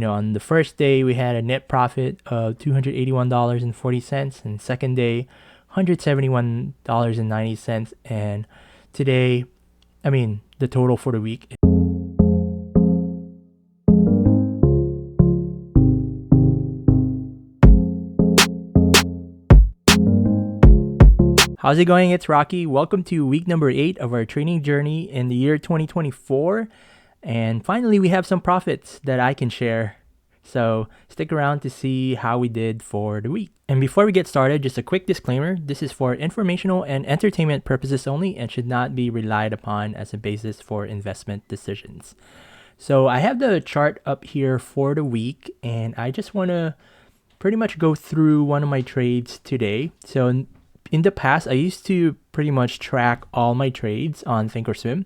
On the first day we had a net profit of $281.40, and second day $171.90, and today, the total for the week. How's it going? It's Rocky. Welcome to week number 8 of our training journey in the year 2024. And finally, we have some profits that I can share. So stick around to see how we did for the week. And before we get started, just a quick disclaimer. This is for informational and entertainment purposes only and should not be relied upon as a basis for investment decisions. So I have the chart up here for the week, and I just want to pretty much go through one of my trades today. So in the past, I used to pretty much track all my trades on Thinkorswim,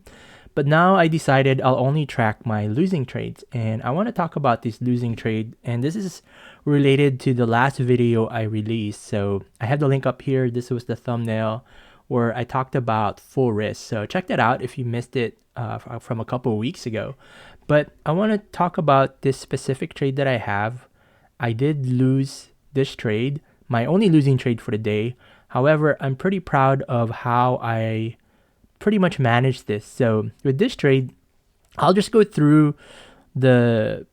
but now I decided I'll only track my losing trades. And I want to talk about this losing trade, and this is related to the last video I released. So I have the link up here. This was the thumbnail where I talked about full risk. So check that out if you missed it from a couple of weeks ago. But I want to talk about this specific trade that I have. I did lose this trade, my only losing trade for the day. However, I'm pretty proud of how I pretty much managed this. So with this trade, I'll just go through the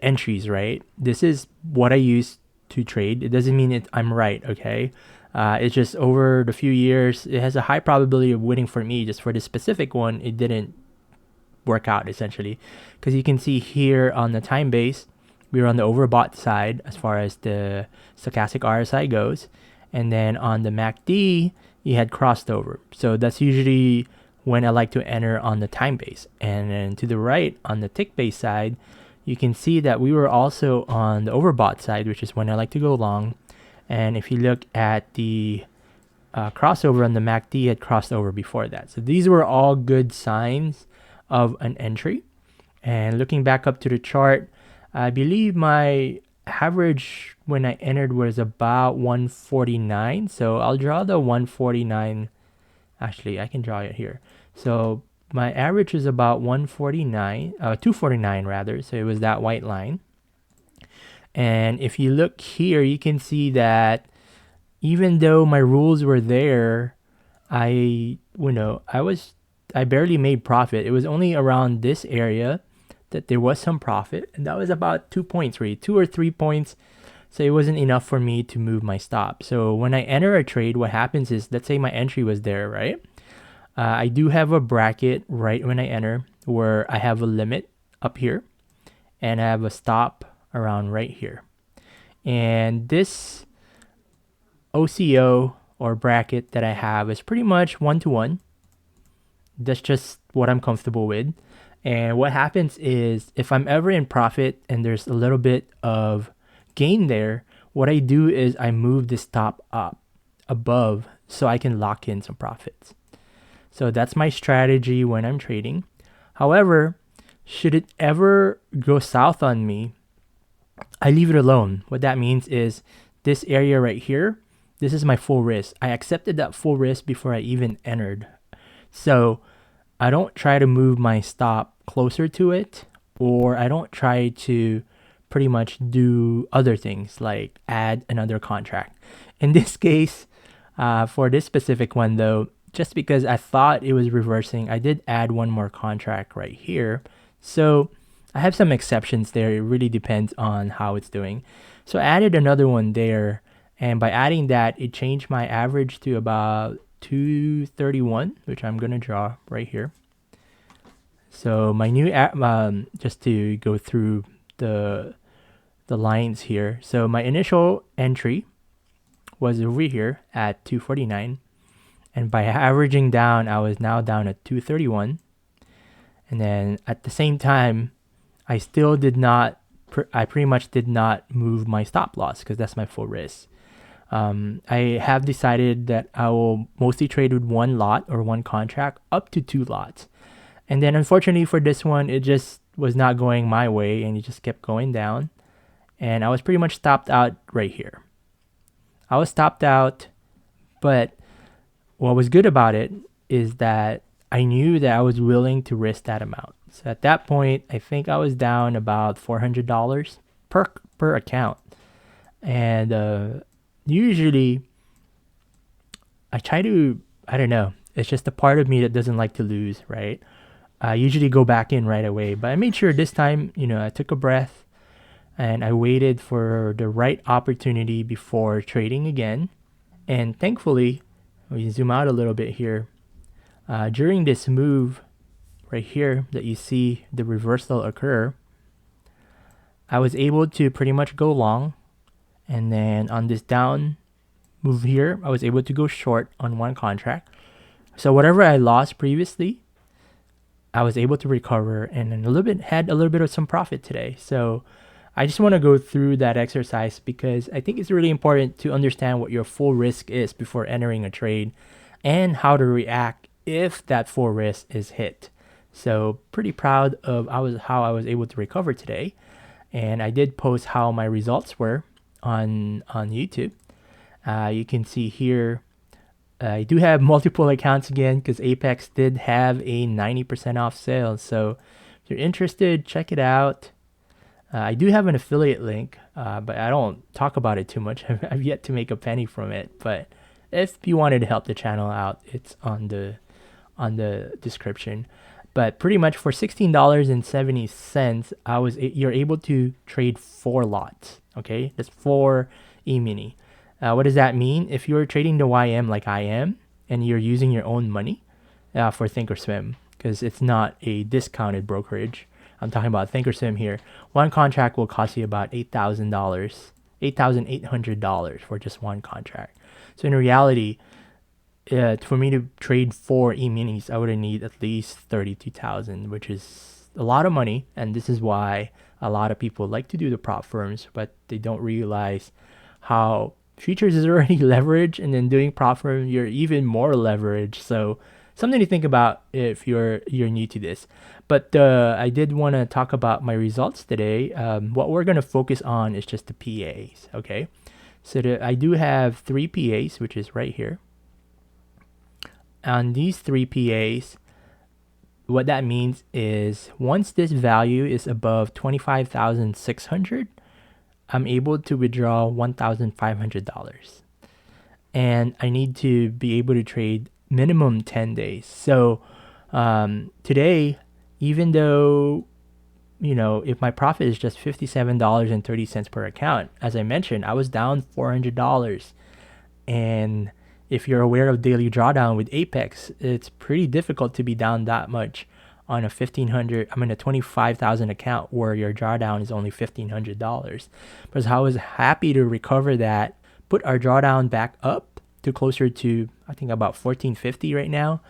entries, right? This is what I use to trade. It doesn't mean I'm right, okay? It's just over the few years, it has a high probability of winning for me. Just for this specific one, it didn't work out essentially. Because you can see here on the time base, we were on the overbought side as far as the stochastic RSI goes. And then on the MACD, you had crossed over. So that's usually when I like to enter on the time base. And then to the right, on the tick base side, you can see that we were also on the overbought side, which is when I like to go long. And if you look at the crossover on the MACD, had crossed over before that. So these were all good signs of an entry. And looking back up to the chart, I believe my average when I entered was about 149. So I'll draw the 149. Actually, I can draw it here. So my average is about 249 rather. So it was that white line. And if you look here, you can see that even though my rules were there, I barely made profit. It was only around this area that there was some profit, and that was about 2 points, really 2 or 3 points. So it wasn't enough for me to move my stop. So when I enter a trade, what happens is, let's say my entry was there, right? I do have a bracket right when I enter where I have a limit up here and I have a stop around right here. And this OCO or bracket that I have is pretty much 1-to-1. That's just what I'm comfortable with. And what happens is, if I'm ever in profit and there's a little bit of gain there, what I do is I move the stop up above so I can lock in some profits. So that's my strategy when I'm trading. However, should it ever go south on me, I leave it alone. What that means is this area right here, this is my full risk. I accepted that full risk before I even entered. So I don't try to move my stop closer to it, or I don't try to pretty much do other things like add another contract. In this case, for this specific one though, just because I thought it was reversing, I did add one more contract right here. So I have some exceptions there. It really depends on how it's doing. So I added another one there, and by adding that, it changed my average to about 231, which I'm gonna draw right here. So my new just to go through the lines here. So my initial entry was over here at 249, and by averaging down, I was now down at 231. And then at the same time, I still did not. I pretty much did not move my stop loss because that's my full risk. I have decided that I will mostly trade with one lot or one contract up to 2 lots. And then unfortunately for this one, it just was not going my way and it just kept going down. And I was pretty much stopped out right here. I was stopped out, but what was good about it is that I knew that I was willing to risk that amount. So at that point, I think I was down about $400 per account. And usually I try to, I don't know, it's just a part of me that doesn't like to lose, right? I usually go back in right away, but I made sure this time, I took a breath and I waited for the right opportunity before trading again. And thankfully, we zoom out a little bit here. During this move right here that you see the reversal occur, I was able to pretty much go long. And then on this down move here, I was able to go short on one contract. So whatever I lost previously, I was able to recover and then had a little bit of some profit today. So I just want to go through that exercise because I think it's really important to understand what your full risk is before entering a trade and how to react if that full risk is hit. So pretty proud of how I was able to recover today. And I did post how my results were on YouTube. You can see here, I do have multiple accounts again because Apex did have a 90% off sale. So if you're interested, check it out. I do have an affiliate link, but I don't talk about it too much. I've yet to make a penny from it. But if you wanted to help the channel out, it's on the description. But pretty much for $16.70, you're able to trade 4 lots. Okay, that's 4 E-mini. What does that mean? If you're trading the YM like I am, and you're using your own money for Thinkorswim, because it's not a discounted brokerage. I'm talking about Thinkorswim here. One contract will cost you about $8,800 for just one contract. So in reality, for me to trade 4 E-minis, I would need at least 32,000, which is a lot of money. And this is why a lot of people like to do the prop firms, but they don't realize how futures is already leveraged, and then doing prop firm, you're even more leveraged. So something to think about if you're new to this. But I did want to talk about my results today. What we're going to focus on is just the PAs. Okay, so I do have 3 PAs, which is right here. On these 3 PAs, what that means is once this value is above 25,600, I'm able to withdraw $1,500. And I need to be able to trade minimum 10 days. So today, even though, if my profit is just $57.30 per account, as I mentioned, I was down $400. And if you're aware of daily drawdown with Apex, it's pretty difficult to be down that much on a 25,000 account where your drawdown is only $1,500. But I was happy to recover that, put our drawdown back up to closer to, I think, about $1,450 right now.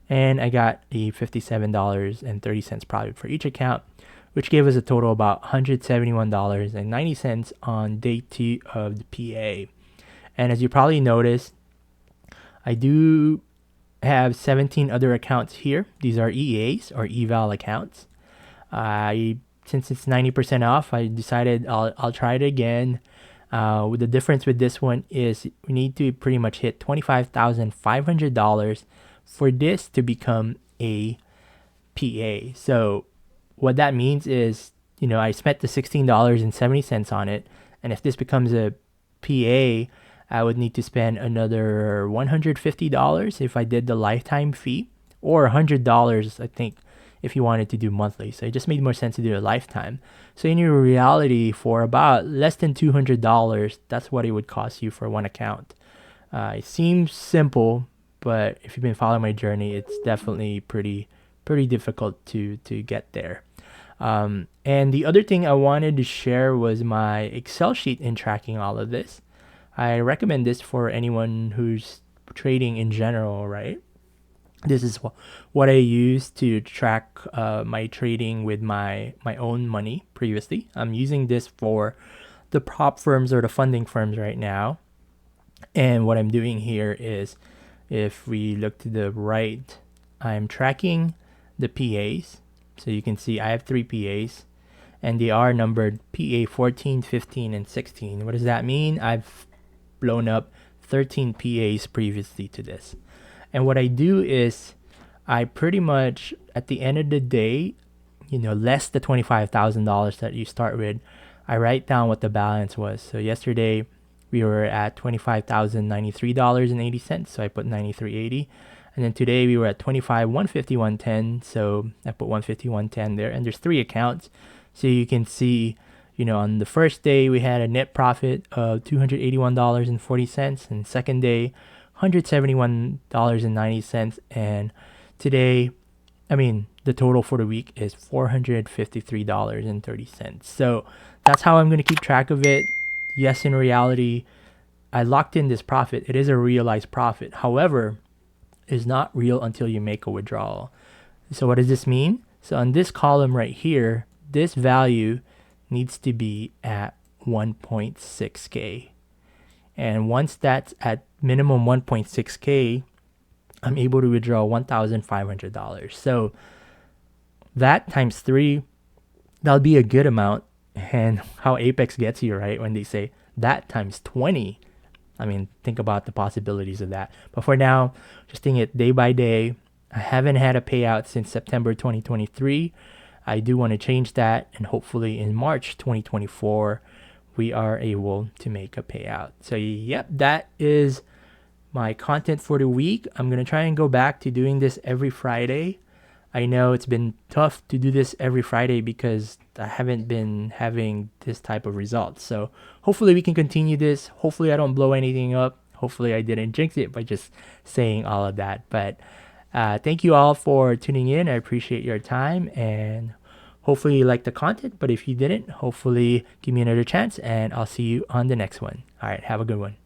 And I got a $57.30 profit for each account, which gave us a total about $171.90 on day 2 of the PA. And as you probably noticed, I do have 17 other accounts here. These are EAs or eval accounts. Since it's 90% off, I decided I'll try it again. The difference with this one is we need to pretty much hit $25,500 for this to become a PA. So what that means is, I spent the $16.70 on it, and if this becomes a PA, I would need to spend another $150 if I did the lifetime fee, or $100, I think, if you wanted to do monthly. So it just made more sense to do a lifetime. So in your reality, for about less than $200, that's what it would cost you for one account. It seems simple, but if you've been following my journey, it's definitely pretty difficult to get there. And the other thing I wanted to share was my Excel sheet in tracking all of this. I recommend this for anyone who's trading in general, right? This is what I used to track my trading with my own money previously. I'm using this for the prop firms or the funding firms right now. And what I'm doing here is, if we look to the right, I'm tracking the PAs. So you can see I have 3 PAs, and they are numbered PA 14, 15, and 16. What does that mean? I've blown up 13 PAs previously to this. And what I do is I pretty much, at the end of the day, less the $25,000 that you start with, I write down what the balance was. So yesterday we were at $25,093.80, so I put 93.80. And then today we were at 25,151.10, so I put 151.10 there. And there's 3 accounts, so you can see, on the first day we had a net profit of $281.40, and second day $171.90, and today, the total for the week is $453.30. So that's how I'm going to keep track of it. Yes, in reality, I locked in this profit. It is a realized profit. However, it's not real until you make a withdrawal. So what does this mean? So on this column right here, this value needs to be at 1.6K. And once that's at minimum 1.6K, I'm able to withdraw $1,500. So that times 3, that'll be a good amount. And how Apex gets you, right? When they say that times 20, think about the possibilities of that. But for now, just taking it day by day. I haven't had a payout since September 2023. I do want to change that, and hopefully in March 2024, we are able to make a payout. So yep, that is my content for the week. I'm going to try and go back to doing this every Friday. I know it's been tough to do this every Friday because I haven't been having this type of results. So hopefully we can continue this. Hopefully I don't blow anything up. Hopefully I didn't jinx it by just saying all of that. But thank you all for tuning in. I appreciate your time, and hopefully you liked the content. But if you didn't, hopefully give me another chance, and I'll see you on the next one. All right, have a good one.